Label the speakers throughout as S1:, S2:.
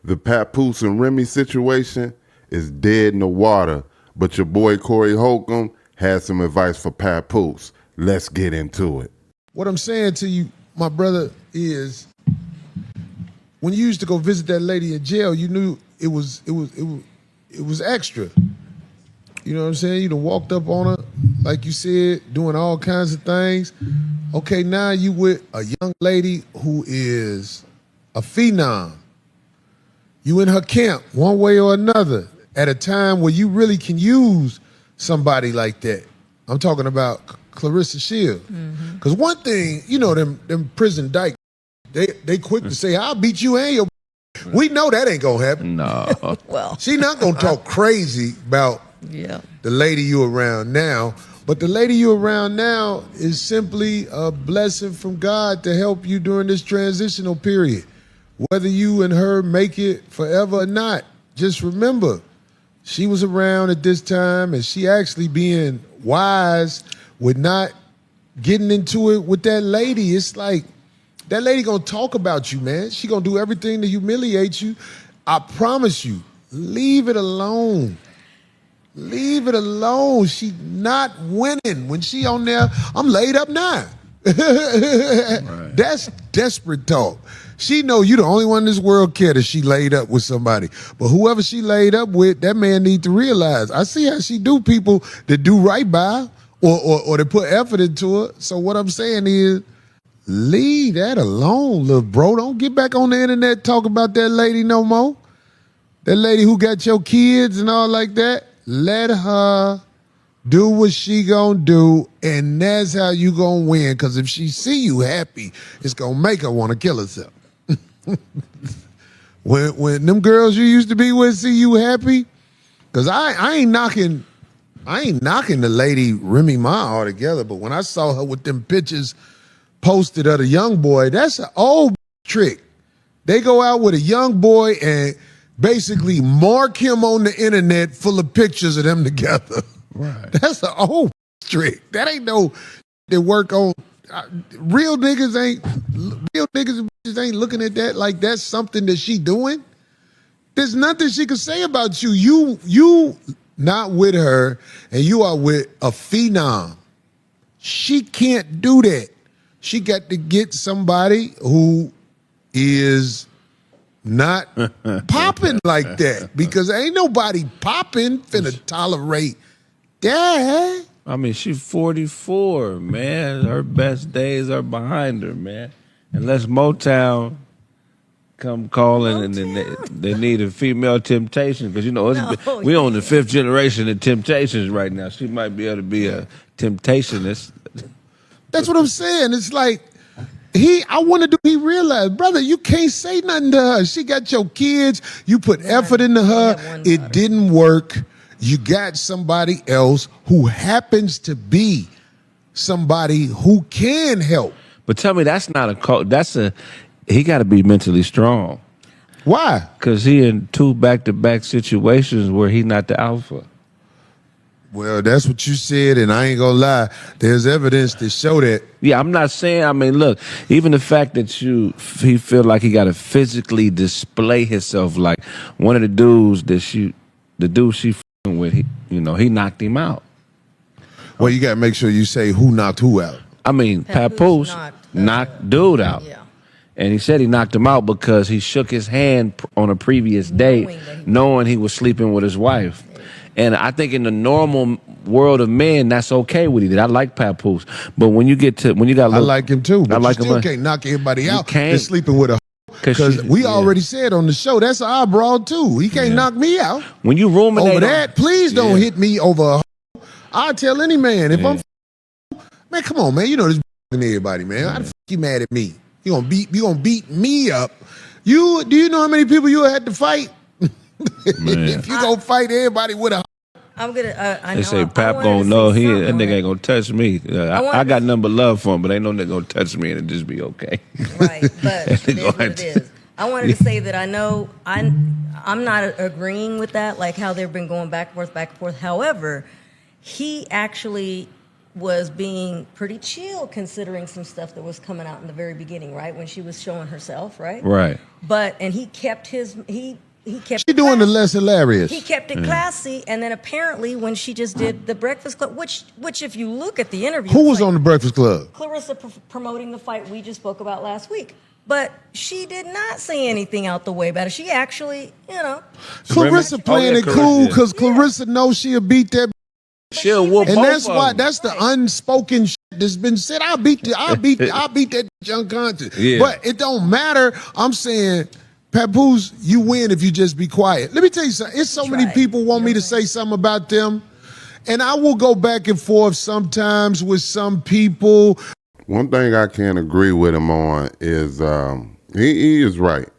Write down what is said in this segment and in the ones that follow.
S1: The Papoose and Remy situation is dead in the water, but your boy Corey Holcomb has some advice for Papoose. Let's get into it.
S2: What I'm saying to you, my brother, is when you used to go visit that lady in jail, you knew it was extra. You know what I'm saying? You done walked up on her, like you said, doing all kinds of things. Okay, now you with a young lady who is a phenom. You in her camp, one way or another, at a time where you really can use somebody like that. I'm talking about Clarissa Shields. Because one thing, you know, them prison dyke, they quick to say, I'll beat you and your. We know that ain't gonna happen.
S3: No.
S4: Well,
S2: She not gonna talk crazy about the lady you around now. But the lady you around now is simply a blessing from God to help you during this transitional period. Whether you and her make it forever or not, just remember, she was around at this time and she actually being wise with not getting into it with that lady. It's like, that lady gonna talk about you, man. She gonna do everything to humiliate you. I promise you, leave it alone. Leave it alone. She not winning. When she on there, I'm laid up now. Right. That's desperate talk. She know you the only one in this world care that she laid up with somebody. But whoever she laid up with, that man need to realize. I see how she do people that do right by her or that put effort into her. So what I'm saying is, leave that alone, little bro. Don't get back on the internet talk about that lady no more. That lady who got your kids and all like that. Let her do what she gonna do, and that's how you gonna win. Because if she see you happy, it's gonna make her want to kill herself. when them girls you used to be with see you happy, because I ain't knocking the lady Remy Ma altogether, but when I saw her with them pictures posted of the young boy, that's an old trick. They go out with a young boy and basically mark him on the internet full of pictures of them together. Right. That's an old trick. That ain't no that work on real niggas and bitches ain't looking at that like that's something that she doing. There's nothing she can say about you. You not with her and you are with a phenom. She can't do that. She got to get somebody who is not popping like that, because ain't nobody popping finna tolerate that.
S3: I mean, she's 44, man. Her best days are behind her, man. Unless Motown come calling and then they need a female Temptation, because you know we on the 5th generation of Temptations right now. She might be able to be a Temptationist.
S2: That's what I'm saying. It's like he realized, brother, you can't say nothing to her. She got your kids. You put effort into her. It didn't work. You got somebody else who happens to be somebody who can help.
S3: But tell me, that's not a cult. He got to be mentally strong.
S2: Why?
S3: Because he in 2 back-to-back situations where he not the alpha.
S2: Well, that's what you said, and I ain't gonna lie. There's evidence to show that.
S3: Yeah, I'm not saying. I mean, look, even the fact that he feel like he got to physically display himself, like one of the dudes she f***ing with, he knocked him out.
S2: Well, you got to make sure you say who knocked who out.
S3: I mean, Papoose knocked dude out. Yeah. And he said he knocked him out because he shook his hand on a previous date, knowing he was sleeping with his wife. And I think in the normal world of men, that's okay what he did. I like Papoose. But when you got
S2: I like him too. But
S3: I like
S2: you still
S3: him.
S2: Can't knock everybody out
S3: can't.
S2: that's sleeping with a because we already said on the show, that's our broad too. He can't knock me out.
S3: When you ruminate
S2: over that, please don't hit me over a I'll tell any man if I'm man, come on, man. You know this everybody, man. How the fuck you mad at me? You gonna beat me up. Do you know how many people you had to fight? If you gonna fight everybody with a
S4: I'm gonna. I know.
S3: They say Pap gonna know that nigga ain't gonna touch me. I got nothing but love for him, but ain't no nigga gonna touch me and it just be okay.
S4: Right, but it is what it is. I wanted to say that I know I'm not agreeing with that, like how they've been going back and forth. However, he actually was being pretty chill considering some stuff that was coming out in the very beginning, right? When she was showing herself, right?
S3: Right.
S4: And he kept he kept
S2: She doing the less hilarious.
S4: He kept it classy, and then apparently when she just did the Breakfast Club, which if you look at the interview,
S2: Who was on the Breakfast Club?
S4: Clarissa promoting the fight we just spoke about last week. But she did not say anything out the way about it. She actually,
S2: Clarissa playing it cool because Clarissa knows she'll beat that.
S3: She'll whoop
S2: And
S3: both
S2: that's
S3: of
S2: why
S3: them.
S2: that's the unspoken shit that's been said. I'll beat that unconscious.
S3: Yeah.
S2: But it don't matter. I'm saying, Papoose, you win if you just be quiet. Let me tell you something. It's so many people want me to say something about them. And I will go back and forth sometimes with some people.
S1: One thing I can't agree with him on is he is right.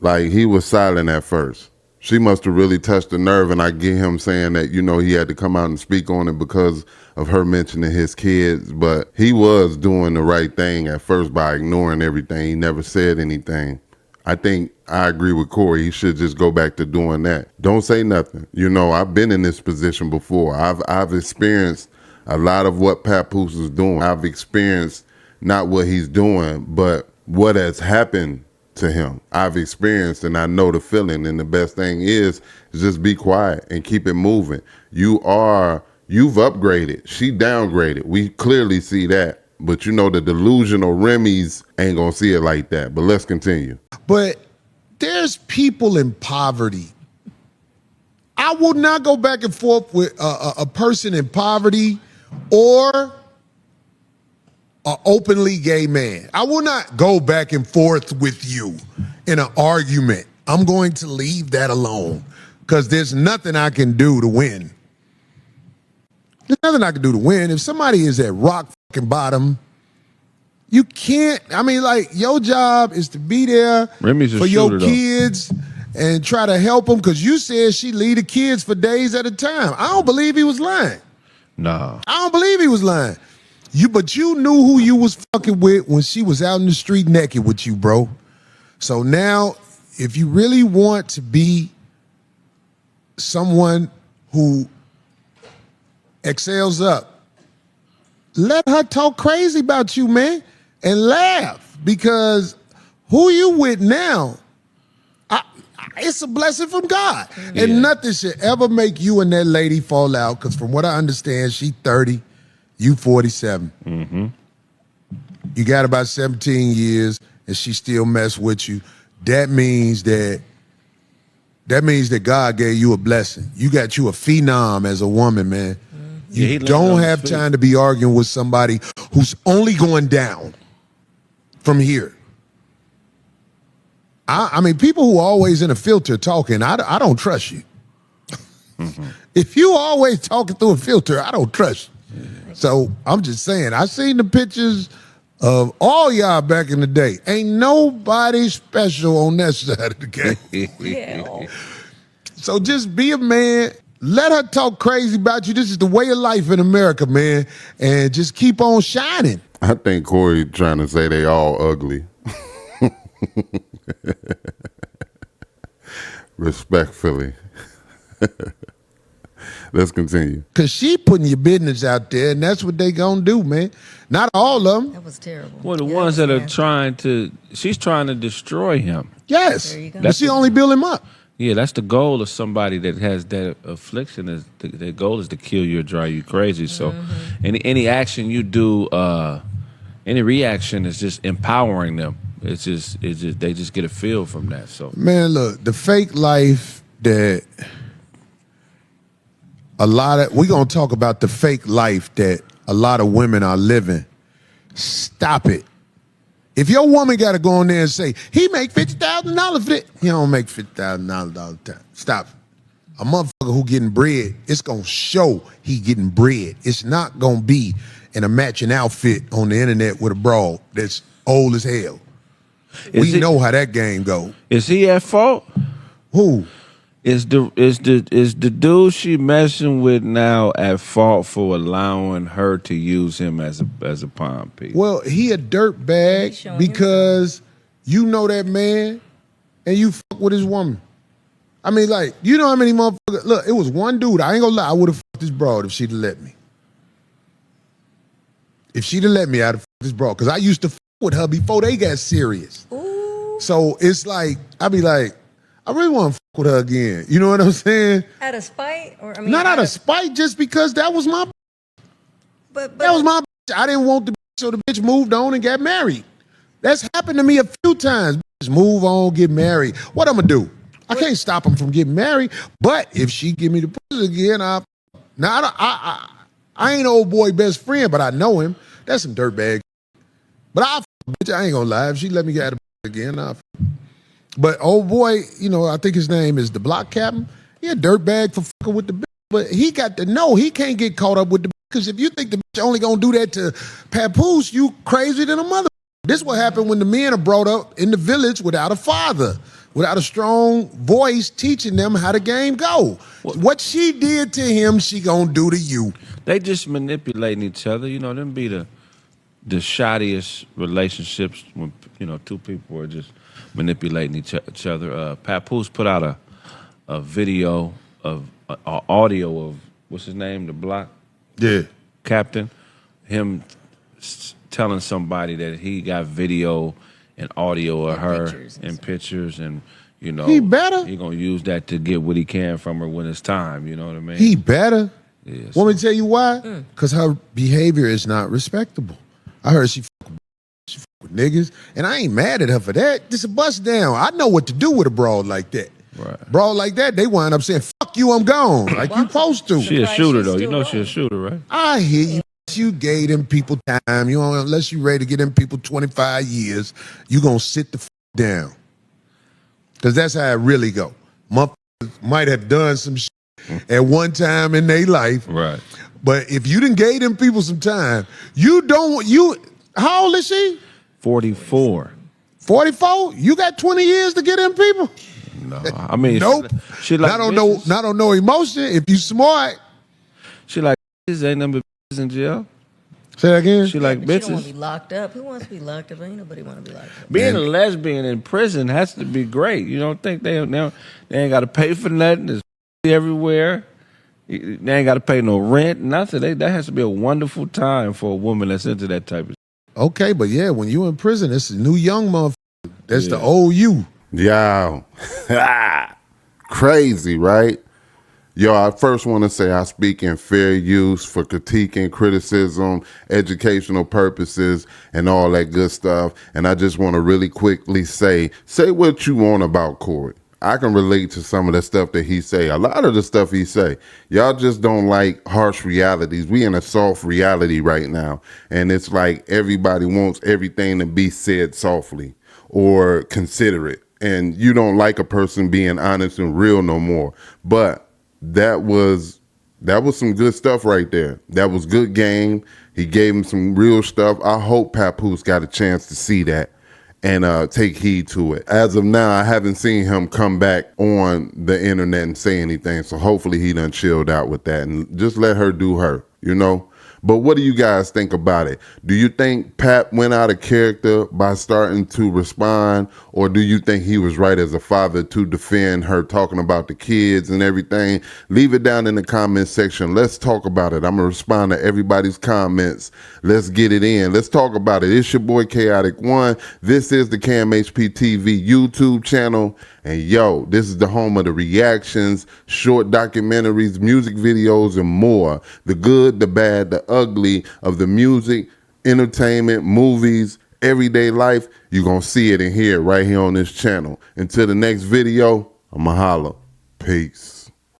S1: Like he was silent at first. She must have really touched the nerve, and I get him saying that, he had to come out and speak on it because of her mentioning his kids, but he was doing the right thing at first by ignoring everything. He never said anything. I think I agree with Corey. He should just go back to doing that. Don't say nothing. I've been in this position before. I've experienced a lot of what Papoose is doing. I've experienced not what he's doing, but what has happened to him. I've experienced and I know the feeling, and the best thing is just be quiet and keep it moving. You've upgraded. She downgraded. We clearly see that. But the delusional Remy's ain't gonna see it like that. But let's continue.
S2: But there's people in poverty. I will not go back and forth with a person in poverty or an openly gay man. I will not go back and forth with you in an argument. I'm going to leave that alone because there's nothing I can do to win. There's nothing I can do to win. If somebody is at rock fucking bottom, you can't. Your job is to be there
S3: Remy's a
S2: for your
S3: shooter,
S2: kids and try to help them because you said she leave the kids for days at a time. I don't believe he was lying.
S3: No.
S2: I don't believe he was lying. But you knew who you was fucking with when she was out in the street naked with you, bro. So now, if you really want to be someone who excels up, let her talk crazy about you, man, and laugh. Because who you with now, it's a blessing from God. Yeah. And nothing should ever make you and that lady fall out. Because from what I understand, she 30. You 47.
S3: Mm-hmm.
S2: You got about 17 years, and she still mess with you. That means that God gave you a blessing. You got you a phenom as a woman, man. You don't have time to be arguing with somebody who's only going down from here. People who are always in a filter talking, I don't trust you. Mm-hmm. If you always talking through a filter, I don't trust you. So I'm just saying, I seen the pictures of all y'all back in the day. Ain't nobody special on that side of the game. So just be a man. Let her talk crazy about you. This is the way of life in America, man. And just keep on shining.
S1: I think Corey trying to say they all ugly. Respectfully. Let's continue.
S2: Because she putting your business out there, and that's what they gonna do, man. Not all of them.
S4: That was terrible.
S3: Well, the ones that are she's trying to destroy him.
S2: Yes.
S4: There you go.
S2: But she only build him up.
S3: Yeah, that's the goal of somebody that has that affliction. Is the goal is to kill you or drive you crazy. So any action you do, any reaction is just empowering them. It's just they just get a feel from that. So
S2: man, look, the fake life that we're going to talk about the fake life that a lot of women are living. Stop it. If your woman got to go in there and say, he make $50,000 for it, he don't make $50,000 all the time. Stop it. A motherfucker who getting bread, it's going to show he getting bread. It's not going to be in a matching outfit on the internet with a broad that's old as hell. We know how that game go.
S3: Is he at fault?
S2: Who?
S3: Is the dude she messing with now at fault for allowing her to use him as a pawn piece?
S2: Well, he a dirt bag because you know that man and you fuck with his woman. You know how many motherfuckers. Look, it was one dude. I ain't gonna lie. I would have fucked this broad if she'd let me. if she'd have let me, I'd have fucked this bro. Because I used to fuck with her before they got serious.
S4: Ooh.
S2: So it's like, I'd be like, I really want to fuck with her again. You know what I'm saying?
S4: Out of spite? Or I mean,
S2: Not out of spite, just because that was my
S4: But
S2: that was my bitch. I didn't want the bitch, so the bitch moved on and got married. That's happened to me a few times. Bitches move on, get married. What I'm gonna do? I can't stop them from getting married. But if she give me the pussy again, I ain't old boy best friend, but I know him. That's some dirtbag. But bitch, I ain't gonna lie. If she let me get the again, but old boy, you know, I think his name is the block captain. He a dirtbag for fucking with the bitch. But he got to know he can't get caught up with the bitch. Because if you think the bitch only gonna do that to Papoose, you crazy than a mother. This what happened when the men are brought up in the village without a father, without a strong voice teaching them how the game go. What she did to him, she gonna do to you.
S3: They just manipulating each other. You know, them be the shoddiest relationships when, you know, two people are just manipulating each other. Papoose put out a video of audio of, what's his name, the block captain, him telling somebody that he got video and audio of her and pictures, and you know,
S2: he better.
S3: He gonna use that to get what he can from her when it's time. You know what I mean?
S2: He better.
S3: Yeah,
S2: Want me to tell you why? Because her behavior is not respectable. I heard she fuck with niggas, and I ain't mad at her for that. Just a bust down. I know what to do with a broad like that.
S3: Right.
S2: Broad like that, they wind up saying, "Fuck you, I'm gone," like you supposed to.
S3: She a shooter though. You know she a shooter, right?
S2: I hear you. You gave them people time. You know, unless you ready to get them people 25 years, you gonna sit the down. Because that's how it really go. Motherfuckers might have done some shit at one time in their life.
S3: Right.
S2: But if you done gave them people some time, how old is she?
S3: 44.
S2: 44? You got 20 years to get them people?
S3: No, I mean,
S2: nope.
S3: She like
S2: not on no emotion. If you smart.
S3: She like bitches, ain't number bitches in jail.
S2: Say that again?
S3: She like
S4: but
S3: bitches.
S4: you don't want to be locked up. Who wants to be locked up? Ain't nobody want to be locked up.
S3: Being a lesbian in prison has to be great. You don't think they ain't got to pay for nothing? There's everywhere. They ain't got to pay no rent, nothing. That has to be a wonderful time for a woman that's into that type of shit.
S2: Okay, but yeah, when you in prison, it's a new young motherfucker. That's the old you.
S1: Yo. Crazy, right? Yo, I first want to say I speak in fair use for critiquing, criticism, educational purposes, and all that good stuff. And I just want to really quickly say what you want about Corey. I can relate to some of the stuff that he say. A lot of the stuff he say. Y'all just don't like harsh realities. We in a soft reality right now. And it's like everybody wants everything to be said softly or considerate. And you don't like a person being honest and real no more. But that was some good stuff right there. That was good game. He gave him some real stuff. I hope Papoose got a chance to see that and take heed to it. As of now, I haven't seen him come back on the internet and say anything. So hopefully he done chilled out with that and just let her do her, you know? But what do you guys think about it? Do you think Pap went out of character by starting to respond, or do you think he was right as a father to defend her talking about the kids and everything? Leave it down in the comment section. Let's talk about it. I'm going to respond to everybody's comments. Let's get it in. Let's talk about it. It's your boy Kaotic 1. This is the KMHP TV YouTube channel. And yo, this is the home of the reactions, short documentaries, music videos, and more. The good, the bad, the ugly of the music, entertainment, movies, everyday life. You're going to see it and hear it right here on this channel. Until the next video, I'ma holla. Peace.